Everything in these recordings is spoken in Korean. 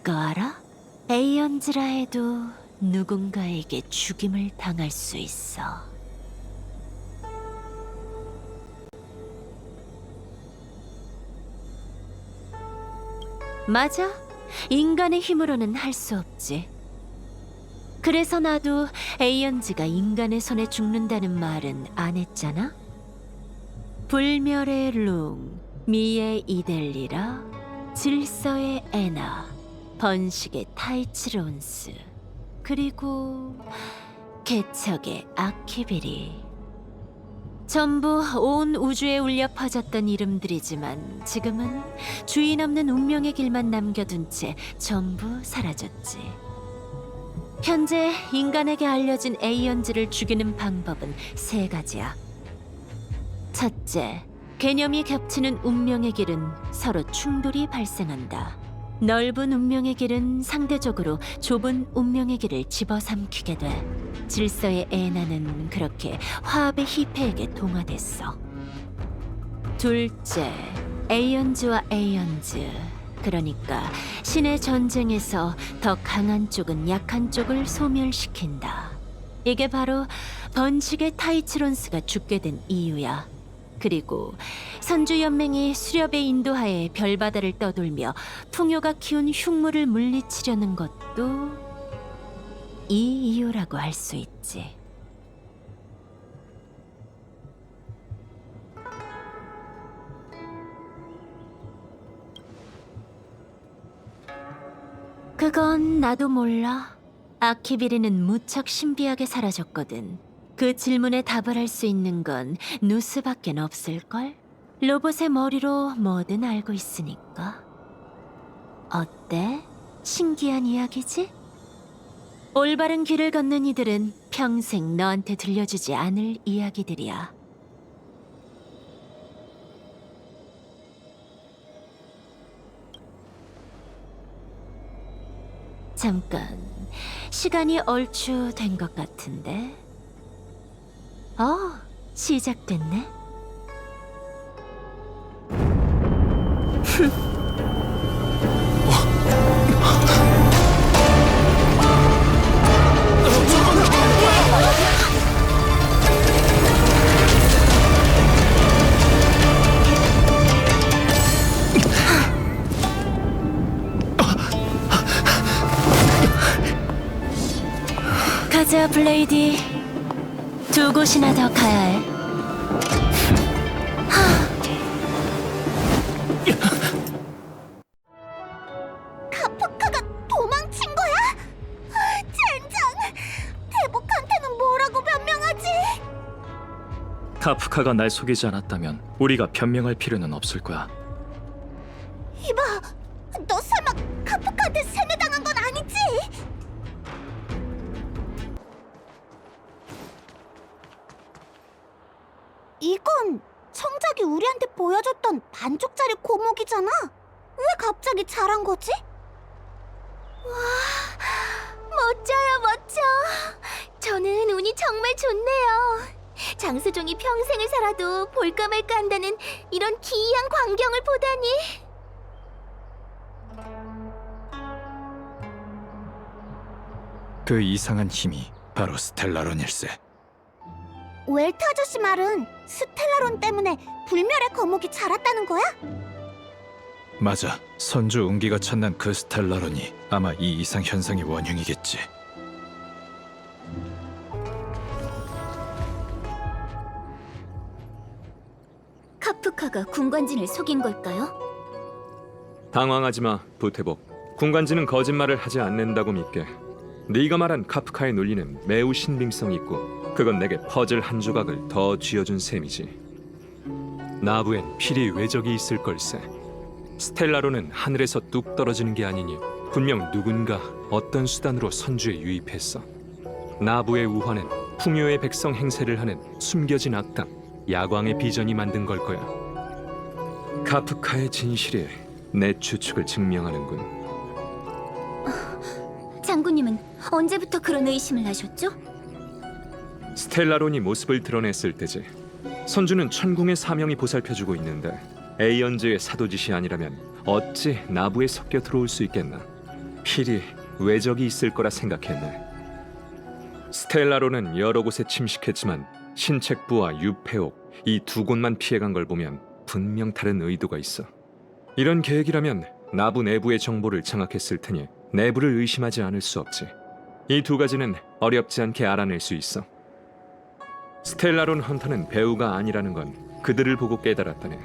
그거 알아? 에이언즈라 해도 누군가에게 죽임을 당할 수 있어. 맞아. 인간의 힘으로는 할 수 없지. 그래서 나도 에이언즈가 인간의 손에 죽는다는 말은 안 했잖아. 불멸의 룽, 미의 이델리라, 질서의 에나, 번식의 타이치론스, 그리고 개척의 아키비리. 전부 온 우주에 울려 퍼졌던 이름들이지만 지금은 주인 없는 운명의 길만 남겨둔 채 전부 사라졌지. 현재 인간에게 알려진 에이언즈를 죽이는 방법은 세 가지야. 첫째, 개념이 겹치는 운명의 길은 서로 충돌이 발생한다. 넓은 운명의 길은 상대적으로 좁은 운명의 길을 집어삼키게 돼. 질서의 에나는 그렇게 화합의 히페에게 동화됐어. 둘째, 에이언즈와 에이언즈. 그러니까 신의 전쟁에서 더 강한 쪽은 약한 쪽을 소멸시킨다. 이게 바로 번식의 타이치론스가 죽게 된 이유야. 그리고 선주연맹이 수렵의 인도하에 별바다를 떠돌며 풍요가 키운 흉물을 물리치려는 것도 이 이유라고 할 수 있지. 그건 나도 몰라. 아키비리는 무척 신비하게 사라졌거든. 그 질문에 답을 할 수 있는 건 누스밖엔 없을걸? 로봇의 머리로 뭐든 알고 있으니까. 어때? 신기한 이야기지? 올바른 길을 걷는 이들은 평생 너한테 들려주지 않을 이야기들이야. 잠깐, 시간이 얼추 된 것 같은데. 시작됐네. 가자, 블레이디. 두 곳이나 더 가야 해. 카프카가 도망친 거야? 젠장! 대복한테는 뭐라고 변명하지? 카프카가 날 속이지 않았다면 우리가 변명할 필요는 없을 거야. 이봐, 너 설마 카프카한테 세뇌당한 건 아니지? 이건 청작이 우리한테 보여줬던 반쪽짜리 고목이잖아. 왜 갑자기 자란 거지? 와, 멋져요, 멋져. 저는 운이 정말 좋네요. 장수종이 평생을 살아도 볼까 말까 한다는 이런 기이한 광경을 보다니. 그 이상한 힘이 바로 스텔라론일세. 웰트 아저씨 말은 스텔라론 때문에 불멸의 거목이 자랐다는 거야? 맞아. 선주 운기가 찬난 그 스텔라론이 아마 이 이상 현상의 원흉이겠지. 카프카가 군관진을 속인 걸까요? 당황하지 마, 부태복. 군관지는 거짓말을 하지 않는다고 믿게. 네가 말한 카프카의 논리는 매우 신빙성 있고 그건 내게 퍼즐 한 조각을 더 쥐어준 셈이지. 나부엔 필히 외적이 있을 걸세. 스텔라로는 하늘에서 뚝 떨어지는 게 아니니 분명 누군가 어떤 수단으로 선주에 유입했어. 나부의 우화는 풍요의 백성 행세를 하는 숨겨진 악당 야광의 비전이 만든 걸 거야. 카프카의 진실이 내 추측을 증명하는군. 장군님은 언제부터 그런 의심을 하셨죠? 스텔라론이 모습을 드러냈을 때지. 선주는 천궁의 사명이 보살펴주고 있는데 에이언즈의 사도짓이 아니라면 어찌 나부에 섞여 들어올 수 있겠나. 필히 외적이 있을 거라 생각했네. 스텔라로는 여러 곳에 침식했지만 신책부와 유페옥 이 두 곳만 피해간 걸 보면 분명 다른 의도가 있어. 이런 계획이라면 나부 내부의 정보를 장악했을 테니 내부를 의심하지 않을 수 없지. 이 두 가지는 어렵지 않게 알아낼 수 있어. 스텔라론 헌터는 배우가 아니라는 건 그들을 보고 깨달았다네.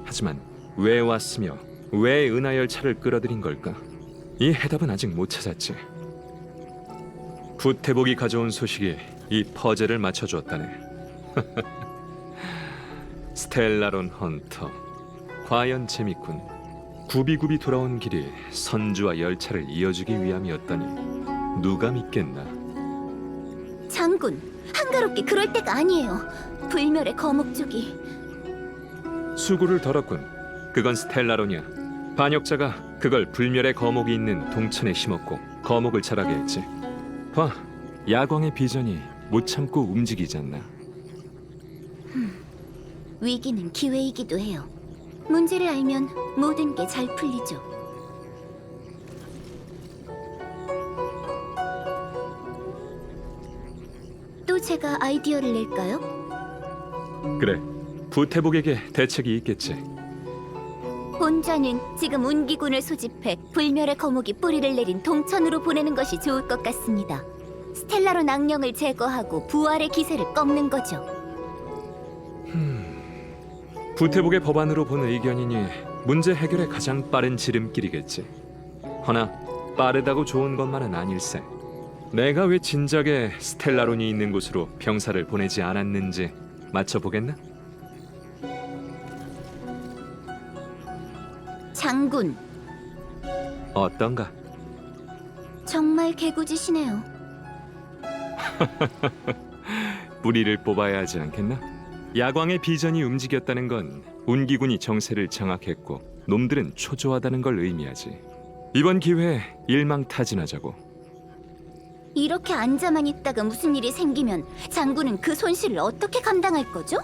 하지만 왜 왔으며 왜 은하열차를 끌어들인 걸까? 이 해답은 아직 못 찾았지. 부태복이 가져온 소식이 이 퍼즐을 맞춰주었다네. 스텔라론 헌터, 과연 재밌군. 굽이굽이 돌아온 길이 선주와 열차를 이어주기 위함이었다니 누가 믿겠나. 장군, 한가롭게 그럴 때가 아니에요. 불멸의 거목 쪽이. 수고를 덜었군. 그건 스텔라론이야. 반역자가 그걸 불멸의 거목이 있는 동천에 심었고 거목을 자라게 했지. 봐, 야광의 비전이 못 참고 움직이지 않나. 위기는 기회이기도 해요. 문제를 알면 모든 게 잘 풀리죠. 또 제가 아이디어를 낼까요? 그래, 부태복에게 대책이 있겠지. 본좌는 지금 운기군을 소집해 불멸의 거목이 뿌리를 내린 동천으로 보내는 것이 좋을 것 같습니다. 스텔라론 악령을 제거하고 부활의 기세를 꺾는 거죠. 부태복의 법안으로 본 의견이니 문제 해결의 가장 빠른 지름길이겠지. 허나 빠르다고 좋은 것만은 아닐세. 내가 왜 진작에 스텔라론이 있는 곳으로 병사를 보내지 않았는지 맞춰보겠나? 장군, 어떤가? 정말 개구지시네요. 뿌리를 뽑아야 하지 않겠나? 야광의 비전이 움직였다는 건 운기군이 정세를 장악했고 놈들은 초조하다는 걸 의미하지. 이번 기회에 일망타진하자고. 이렇게 앉아만 있다가 무슨 일이 생기면 장군은 그 손실을 어떻게 감당할 거죠?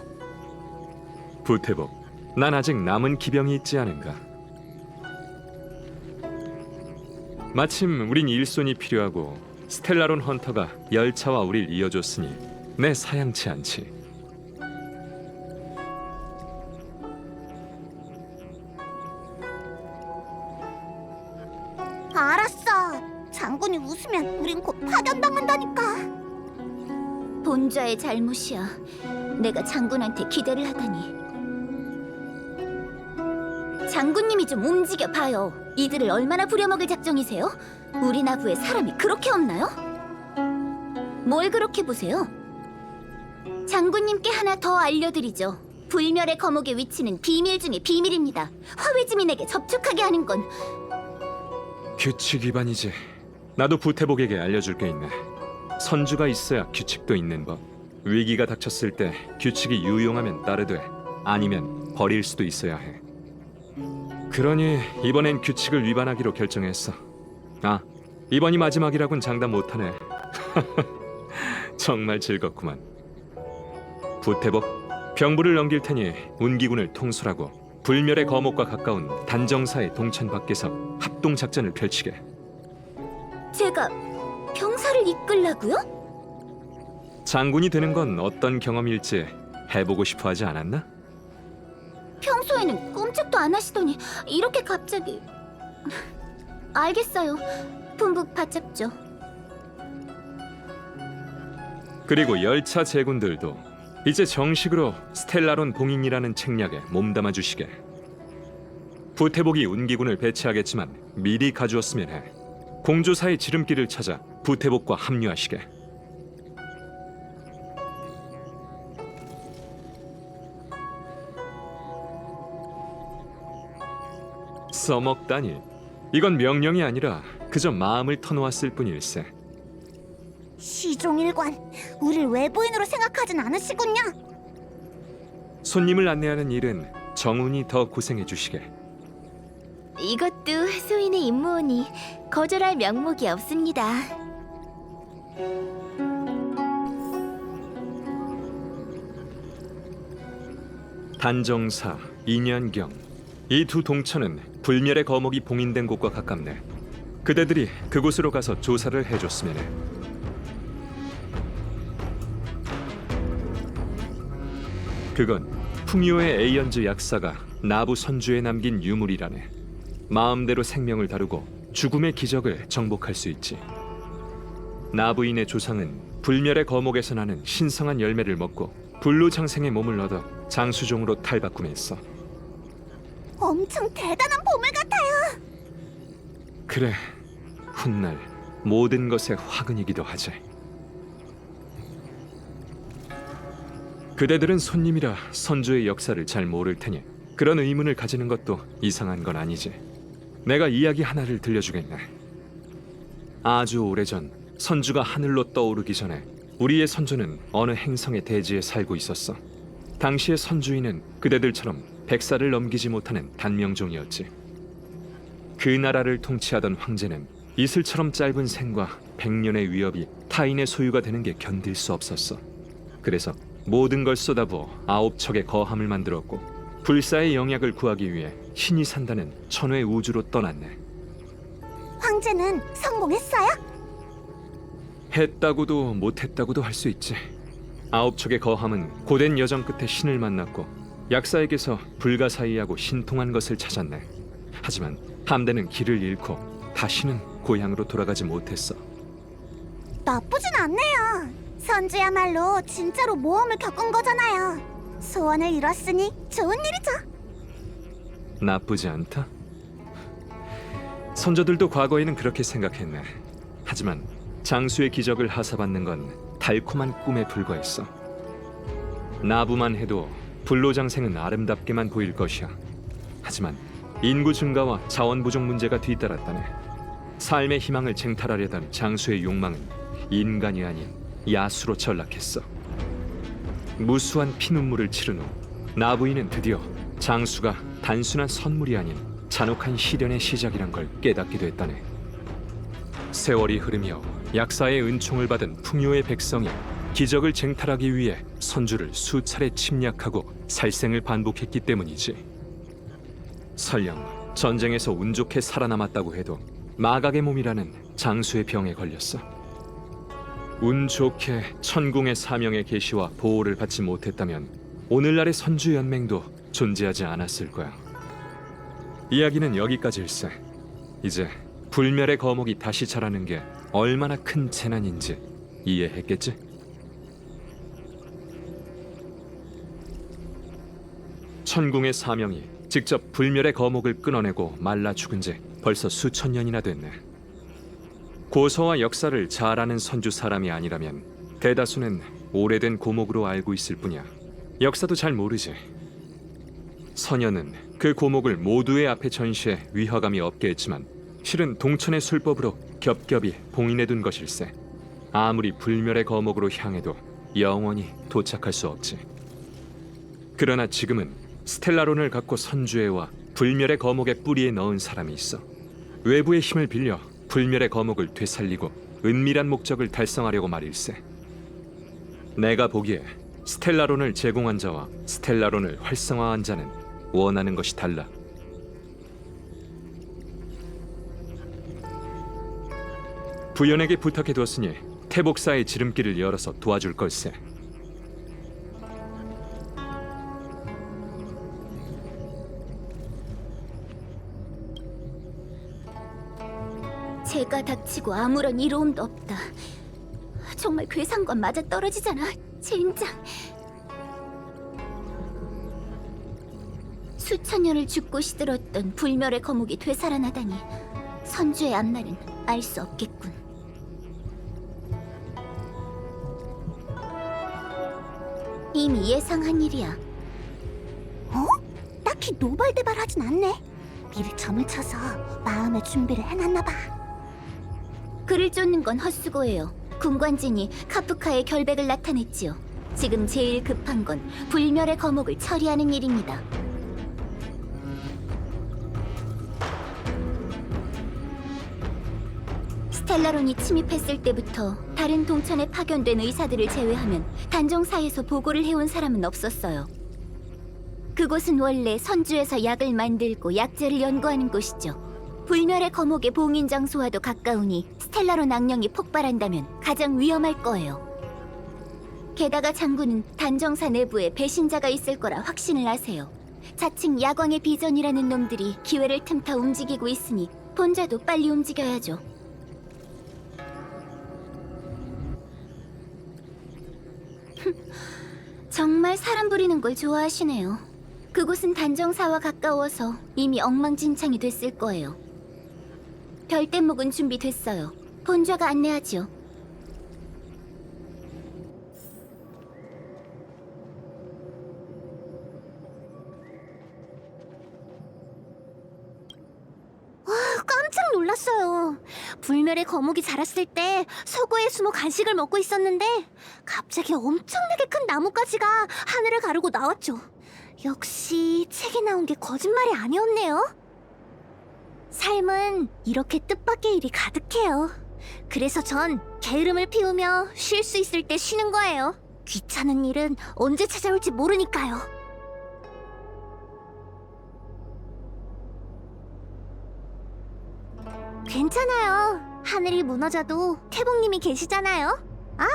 부태복, 난 아직 남은 기병이 있지 않은가? 마침 우린 일손이 필요하고 스텔라론 헌터가 열차와 우릴 이어줬으니 내 사양치 않지. 알았어. 장군이 웃으면 우린 곧 파견당한다니까. 본좌의 잘못이야. 내가 장군한테 기대를 하다니. 장군님이 좀 움직여 봐요. 이들을 얼마나 부려먹을 작정이세요? 우리 나부에 사람이 그렇게 없나요? 뭘 그렇게 보세요? 장군님께 하나 더 알려드리죠. 불멸의 거목의 위치는 비밀 중에 비밀입니다. 화웨지민에게 접촉하게 하는 건 규칙 위반이지. 나도 부태복에게 알려줄 게 있네. 선주가 있어야 규칙도 있는 법. 위기가 닥쳤을 때 규칙이 유용하면 따르되 아니면 버릴 수도 있어야 해. 그러니 이번엔 규칙을 위반하기로 결정했어. 아, 이번이 마지막이라곤 장담 못하네. 정말 즐겁구만. 부태복, 병부를 넘길 테니 운기군을 통솔하고 불멸의 거목과 가까운 단정사의 동천 밖에서 합동 작전을 펼치게. 제가 병사를 이끌라고요? 장군이 되는 건 어떤 경험일지 해보고 싶어 하지 않았나? 평소에는 꼼짝도 안 하시더니 이렇게 갑자기... 알겠어요. 분북 받잡죠. 그리고 열차 제군들도 이제 정식으로 스텔라론 봉인이라는 책략에 몸담아 주시게. 부태복이 운기군을 배치하겠지만 미리 가주었으면 해. 공조사의 지름길을 찾아 부태복과 합류하시게. 써먹다니. 이건 명령이 아니라 그저 마음을 터놓았을 뿐일세. 시종일관, 우릴 외부인으로 생각하진 않으시군요. 손님을 안내하는 일은 정운이 더 고생해 주시게. 이것도 소인의 임무오니 거절할 명목이 없습니다. 단정사, 인연경, 이 두 동천은 불멸의 거목이 봉인된 곳과 가깝네. 그대들이 그곳으로 가서 조사를 해줬으면 해. 그건 풍요의 에이언즈 약사가 나부 선주에 남긴 유물이라네. 마음대로 생명을 다루고 죽음의 기적을 정복할 수 있지. 나부인의 조상은 불멸의 거목에서 나는 신성한 열매를 먹고 불로장생의 몸을 얻어 장수종으로 탈바꿈했어. 엄청 대단한 보물 같아요. 그래, 훗날 모든 것의 화근이기도 하지. 그대들은 손님이라 선조의 역사를 잘 모를 테니 그런 의문을 가지는 것도 이상한 건 아니지. 내가 이야기 하나를 들려주겠네. 아주 오래전 선주가 하늘로 떠오르기 전에 우리의 선조는 어느 행성의 대지에 살고 있었어. 당시의 선주인은 그대들처럼 100살을 넘기지 못하는 단명종이었지. 그 나라를 통치하던 황제는 이슬처럼 짧은 생과 100년의 위협이 타인의 소유가 되는 게 견딜 수 없었어. 그래서 모든 걸 쏟아부어 9척의 거함을 만들었고 불사의 영약을 구하기 위해 신이 산다는 천외 우주로 떠났네. 황제는 성공했어요? 했다고도 못했다고도 할 수 있지. 9척의 거함은 고된 여정 끝에 신을 만났고 약사에게서 불가사의하고 신통한 것을 찾았네. 하지만 함대는 길을 잃고 다시는 고향으로 돌아가지 못했어. 나쁘진 않네요. 선주야말로 진짜로 모험을 겪은 거잖아요. 소원을 이뤘으니 좋은 일이죠. 나쁘지 않다? 선조들도 과거에는 그렇게 생각했네. 하지만 장수의 기적을 하사받는 건 달콤한 꿈에 불과했어. 나부만 해도 불로장생은 아름답게만 보일 것이야. 하지만 인구 증가와 자원 부족 문제가 뒤따랐다네. 삶의 희망을 쟁탈하려던 장수의 욕망은 인간이 아닌 야수로 전락했어. 무수한 피눈물을 치른 후 나부인은 드디어 장수가 단순한 선물이 아닌 잔혹한 시련의 시작이란 걸 깨닫게 됐다네. 세월이 흐르며 약사의 은총을 받은 풍요의 백성이 기적을 쟁탈하기 위해 선주를 수차례 침략하고 살생을 반복했기 때문이지. 설령 전쟁에서 운 좋게 살아남았다고 해도 마각의 몸이라는 장수의 병에 걸렸어. 운 좋게 천궁의 사명의 계시와 보호를 받지 못했다면 오늘날의 선주 연맹도 존재하지 않았을 거야. 이야기는 여기까지일세. 이제 불멸의 거목이 다시 자라는 게 얼마나 큰 재난인지 이해했겠지? 천궁의 사명이 직접 불멸의 거목을 끊어내고 말라 죽은 지 벌써 수천 년이나 됐네. 고서와 역사를 잘 아는 선주 사람이 아니라면 대다수는 오래된 고목으로 알고 있을 뿐이야. 역사도 잘 모르지. 서녀는 그 고목을 모두의 앞에 전시해 위화감이 없게 했지만 실은 동천의 술법으로 겹겹이 봉인해둔 것일세. 아무리 불멸의 거목으로 향해도 영원히 도착할 수 없지. 그러나 지금은 스텔라론을 갖고 선주해와 불멸의 거목의 뿌리에 넣은 사람이 있어. 외부의 힘을 빌려 불멸의 거목을 되살리고 은밀한 목적을 달성하려고 말일세. 내가 보기에 스텔라론을 제공한 자와 스텔라론을 활성화한 자는 원하는 것이 달라. 부연에게 부탁해두었으니 태복사의 지름길을 열어서 도와줄 걸세. 제가 닥치고 아무런 이로움도 없다. 정말 괴상과 맞아 떨어지잖아, 젠장. 수천 년을 죽고 시들었던 불멸의 거목이 되살아나다니 선주의 앞날은 알 수 없겠군. 이미 예상한 일이야. 어? 딱히 노발대발하진 않네. 미리 점을 쳐서 마음의 준비를 해놨나 봐. 그를 쫓는 건 헛수고예요. 군관진이 카프카의 결백을 나타냈지요. 지금 제일 급한 건 불멸의 거목을 처리하는 일입니다. 스텔라론이 침입했을 때부터 다른 동천에 파견된 의사들을 제외하면 단종사에서 보고를 해온 사람은 없었어요. 그곳은 원래 선주에서 약을 만들고 약재를 연구하는 곳이죠. 불멸의 거목의 봉인 장소와도 가까우니 스텔라론 악령이 폭발한다면 가장 위험할 거예요. 게다가 장군은 단정사 내부에 배신자가 있을 거라 확신을 하세요. 자칭 야광의 비전이라는 놈들이 기회를 틈타 움직이고 있으니 본자도 빨리 움직여야죠. 정말 사람 부리는 걸 좋아하시네요. 그곳은 단정사와 가까워서 이미 엉망진창이 됐을 거예요. 별대목은 준비됐어요. 본좌가 안내하지요. 깜짝 놀랐어요. 불멸의 거목이 자랐을 때 서구에 숨어 간식을 먹고 있었는데 갑자기 엄청나게 큰 나뭇가지가 하늘을 가르고 나왔죠. 역시 책에 나온 게 거짓말이 아니었네요. 삶은 이렇게 뜻밖의 일이 가득해요. 그래서 전 게으름을 피우며 쉴 수 있을 때 쉬는 거예요. 귀찮은 일은 언제 찾아올지 모르니까요. 괜찮아요. 하늘이 무너져도 태봉님이 계시잖아요. 아,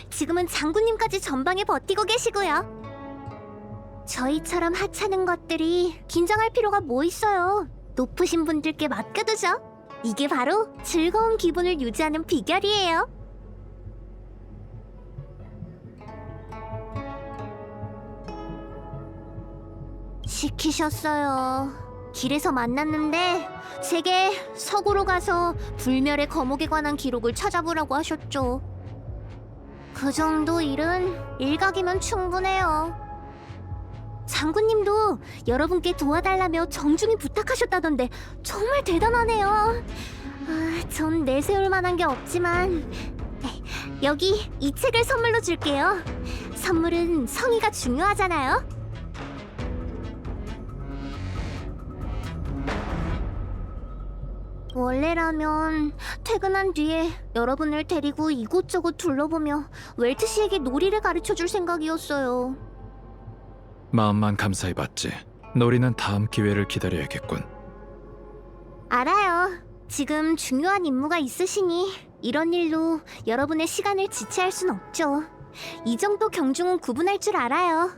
지금은 장군님까지 전방에 버티고 계시고요. 저희처럼 하찮은 것들이 긴장할 필요가 뭐 있어요. 높으신 분들께 맡겨두죠. 이게 바로 즐거운 기분을 유지하는 비결이에요. 시키셨어요. 길에서 만났는데 제게 서구로 가서 불멸의 거목에 관한 기록을 찾아보라고 하셨죠. 그 정도 일은 일각이면 충분해요. 장군님도 여러분께 도와달라며 정중히 부탁하셨다던데 정말 대단하네요. 전 내세울 만한 게 없지만 여기 이 책을 선물로 줄게요. 선물은 성의가 중요하잖아요. 원래라면 퇴근한 뒤에 여러분을 데리고 이곳저곳 둘러보며 웰트 씨에게 놀이를 가르쳐줄 생각이었어요. 마음만 감사히 받지. 놀이는 다음 기회를 기다려야겠군. 알아요. 지금 중요한 임무가 있으시니 이런 일로 여러분의 시간을 지체할 순 없죠. 이 정도 경중은 구분할 줄 알아요.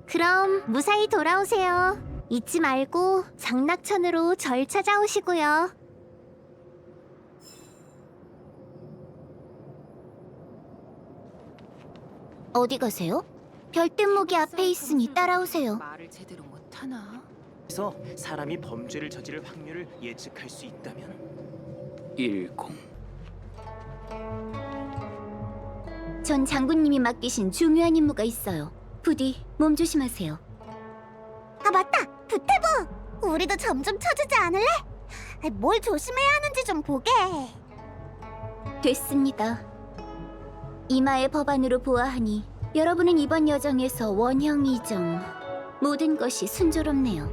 그럼 무사히 돌아오세요. 잊지 말고 장낙천으로 절 찾아오시고요. 어디 가세요? 별빛목이 앞에 있으니 따라오세요. 말을 제대로 못하나? 그래서 사람이 범죄를 저지를 확률을 예측할 수 있다면 10. 전 장군님이 맡기신 중요한 임무가 있어요. 부디 몸 조심하세요. 아 맞다! 부태부! 우리도 점점 쳐주지 않을래? 뭘 조심해야 하는지 좀 보게. 됐습니다. 이마의 법안으로 보아하니 여러분은 이번 여정에서 원형 이정 모든 것이 순조롭네요.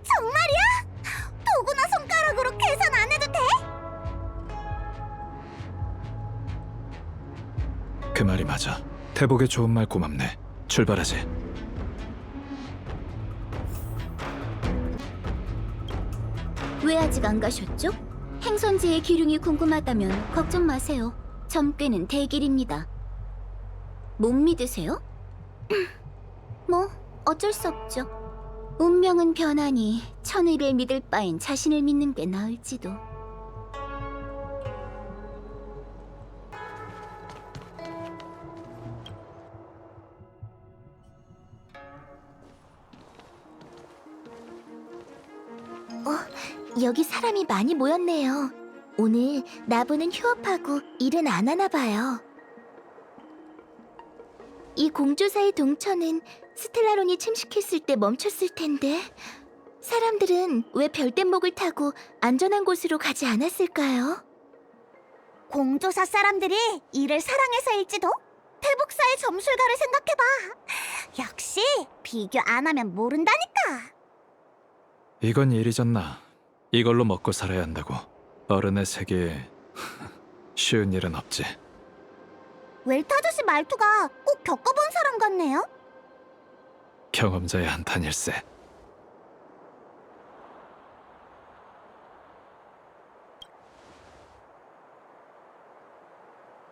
정말이야? 도구나 손가락으로 계산 안 해도 돼? 그 말이 맞아. 태복의 좋은 말 고맙네. 출발하지. 왜 아직 안 가셨죠? 행선지의 기륭이 궁금하다면 걱정 마세요. 점괘는 대길입니다. 못 믿으세요? 뭐 어쩔 수 없죠. 운명은 변하니 천의를 믿을 바엔 자신을 믿는 게 나을지도. 여기 사람이 많이 모였네요. 오늘 나부는 휴업하고 일은 안 하나 봐요. 이 공조사의 동천은 스텔라론이 침식했을 때 멈췄을 텐데 사람들은 왜 별대목을 타고 안전한 곳으로 가지 않았을까요? 공조사 사람들이 이를 사랑해서일지도? 태복사의 점술가를 생각해봐. 역시 비교 안 하면 모른다니까. 이건 일이잖나. 이걸로 먹고 살아야 한다고. 어른의 세계에 쉬운 일은 없지. 웰트 아저씨 말투가 꼭 겪어본 사람 같네요. 경험자의 한탄일세.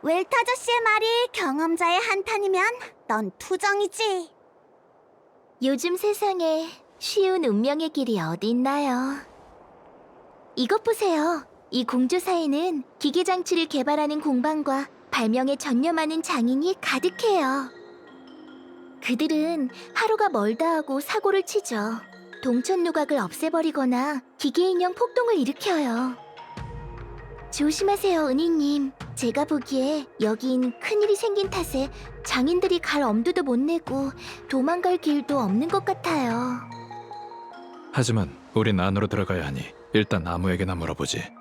웰트 아저씨의 말이 경험자의 한탄이면 넌 투정이지. 요즘 세상에 쉬운 운명의 길이 어디 있나요? 이것 보세요. 이 공조사에는 기계 장치를 개발하는 공방과 발명에 전념하는 장인이 가득해요. 그들은 하루가 멀다 하고 사고를 치죠. 동천 누각을 없애버리거나 기계 인형 폭동을 일으켜요. 조심하세요, 은희님. 제가 보기에 여긴 큰일이 생긴 탓에 장인들이 갈 엄두도 못 내고 도망갈 길도 없는 것 같아요. 하지만 우린 안으로 들어가야 하니 일단 아무에게나 물어보지.